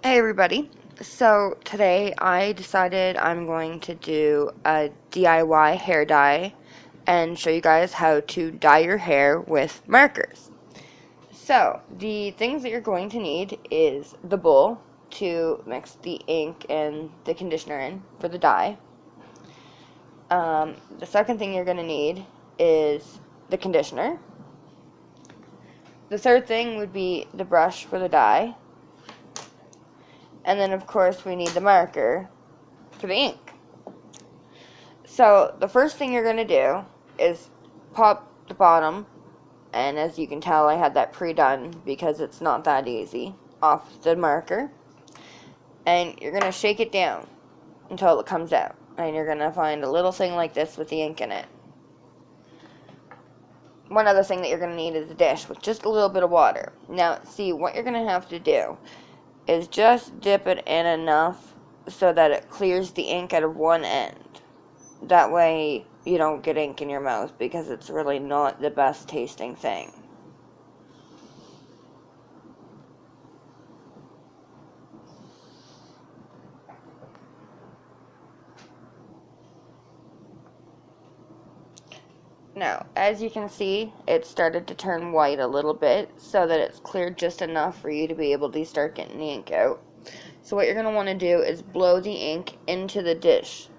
Hey everybody, so today I decided I'm going to do a DIY hair dye and show you guys how to dye your hair with markers. So the things that you're going to need is the bowl to mix the ink and the conditioner in for the dye. The second thing you're going to need is the conditioner. The third thing would be the brush for the dye. And then, of course, we need the marker for the ink. So, the first thing you're going to do is pop the bottom, and as you can tell, I had that pre-done because it's not that easy, off the marker. And you're going to shake it down until it comes out. And you're going to find a little thing like this with the ink in it. One other thing that you're going to need is a dish with just a little bit of water. Now, see, what you're going to have to do is just dip it in enough so that it clears the ink out of one end. That way you don't get ink in your mouth because it's really not the best tasting thing. Now, as you can see, it started to turn white a little bit so that it's cleared just enough for you to be able to start getting the ink out. So what you're going to want to do is blow the ink into the dish.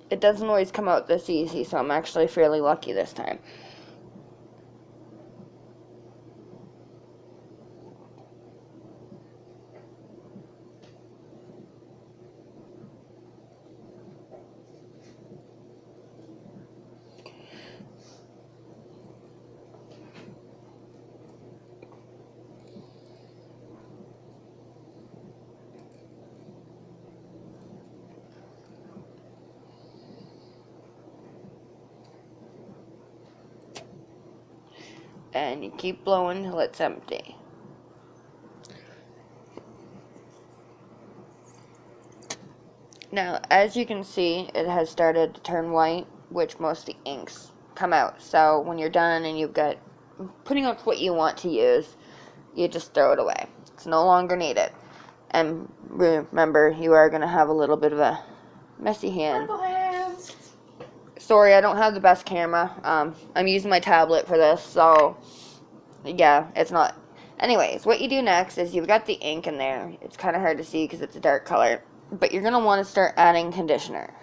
It doesn't always come out this easy, so I'm actually fairly lucky this time. And you keep blowing until it's empty. Now, as you can see, it has started to turn white, which most of the inks come out. So when you're done and you've got putting out what you want to use, you just throw it away. It's no longer needed. And remember, you are going to have a little bit of a messy hand. Purple hands. Sorry, I don't have the best camera. I'm using my tablet for this, so yeah, it's not. Anyways, what you do next is you've got the ink in there. It's kind of hard to see because it's a dark color, but you're going to want to start adding conditioner.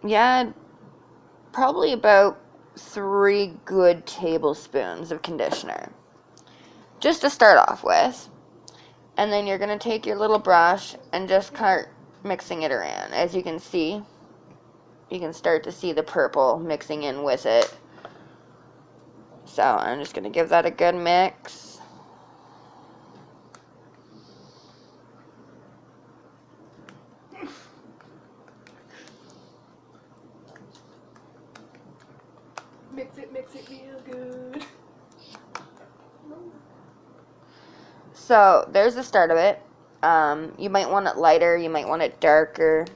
Yeah, probably about 3 good tablespoons of conditioner, just to start off with. And then you're going to take your little brush and just start mixing it around. As you can see, you can start to see the purple mixing in with it. So I'm just going to give that a good mix. Mix it real good. So there's the start of it. You might want it lighter, you might want it darker.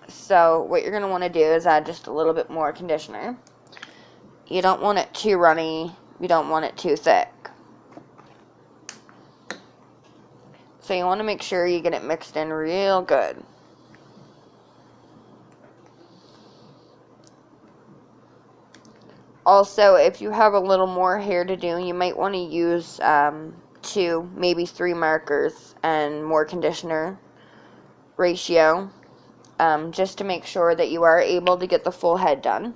So what you're going to want to do is add just a little bit more conditioner. You don't want it too runny, you don't want it too thick. So you want to make sure you get it mixed in real good. Also, if you have a little more hair to do, you might want to use 2, maybe 3 markers and more conditioner ratio, just to make sure that you are able to get the full head done.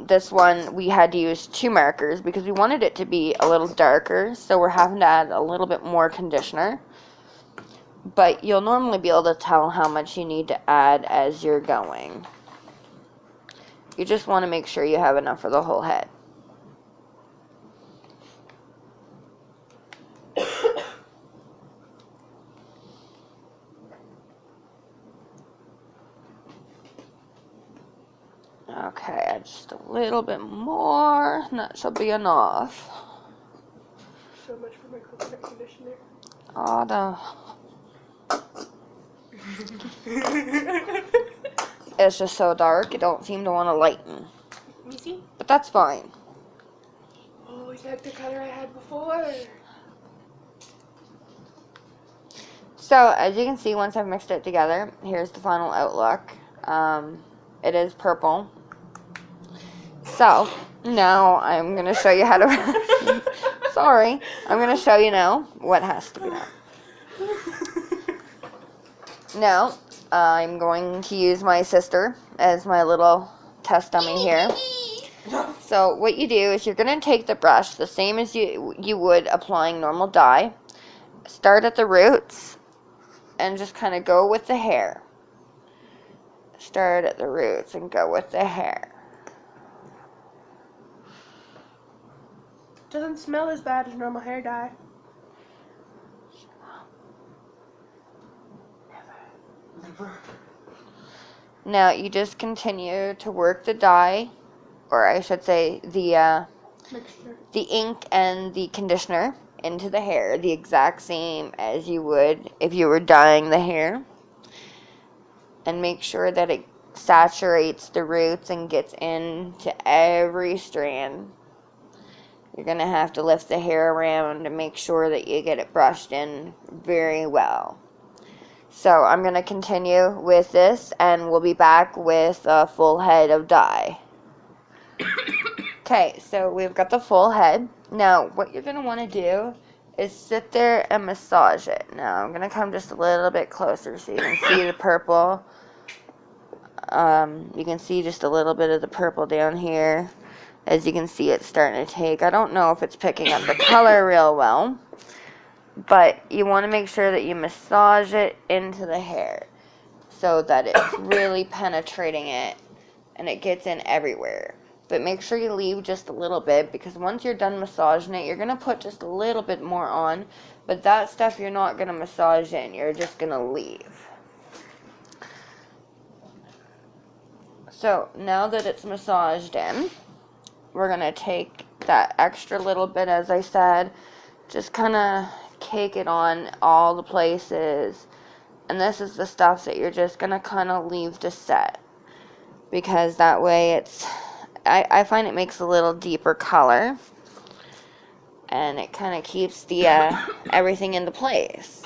This one we had to use 2 markers because we wanted it to be a little darker, so we're having to add a little bit more conditioner. But you'll normally be able to tell how much you need to add as you're going. You just want to make sure you have enough for the whole head. just a little bit more, and that should be enough. So much for my coconut conditioner. It's just so dark, it don't seem to want to lighten. You see? But that's fine. Oh, it's like the color I had before. So, as you can see, once I've mixed it together, here's the final outlook. It is purple. So, now I'm going to show you how to... Sorry. I'm going to show you now what has to be done. Now, I'm going to use my sister as my little test dummy here. So, what you do is you're going to take the brush the same as you would applying normal dye. Start at the roots and just kind of go with the hair. Start at the roots and go with the hair. Doesn't smell as bad as normal hair dye. Never. Now you just continue to work the dye, or I should say the ink and the conditioner into the hair, the exact same as you would if you were dyeing the hair. And make sure that it saturates the roots and gets into every strand. You're going to have to lift the hair around and make sure that you get it brushed in very well. So I'm going to continue with this, and we'll be back with a full head of dye. Okay, so we've got the full head. Now, what you're going to want to do is sit there and massage it. Now, I'm going to come just a little bit closer so you can see the purple. You can see just a little bit of the purple down here. As you can see, it's starting to take. I don't know if it's picking up the color real well, but you want to make sure that you massage it into the hair so that it's really penetrating it and it gets in everywhere. But make sure you leave just a little bit, because once you're done massaging it, you're going to put just a little bit more on, but that stuff you're not going to massage in. You're just going to leave. So now that it's massaged in, we're going to take that extra little bit, as I said, just kind of cake it on all the places. And this is the stuff that you're just going to kind of leave to set, because that way it's, I find it makes a little deeper color, and it kind of keeps the everything into place.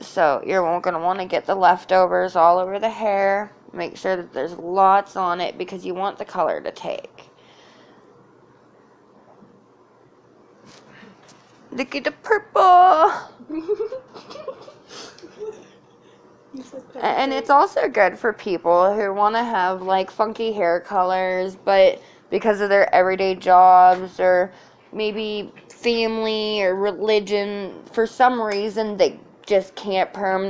So you're going to want to get the leftovers all over the hair. Make sure that there's lots on it, because you want the color to take. Look at the purple! And it's also good for people who want to have like funky hair colors, but because of their everyday jobs or maybe family or religion, for some reason they just can't perm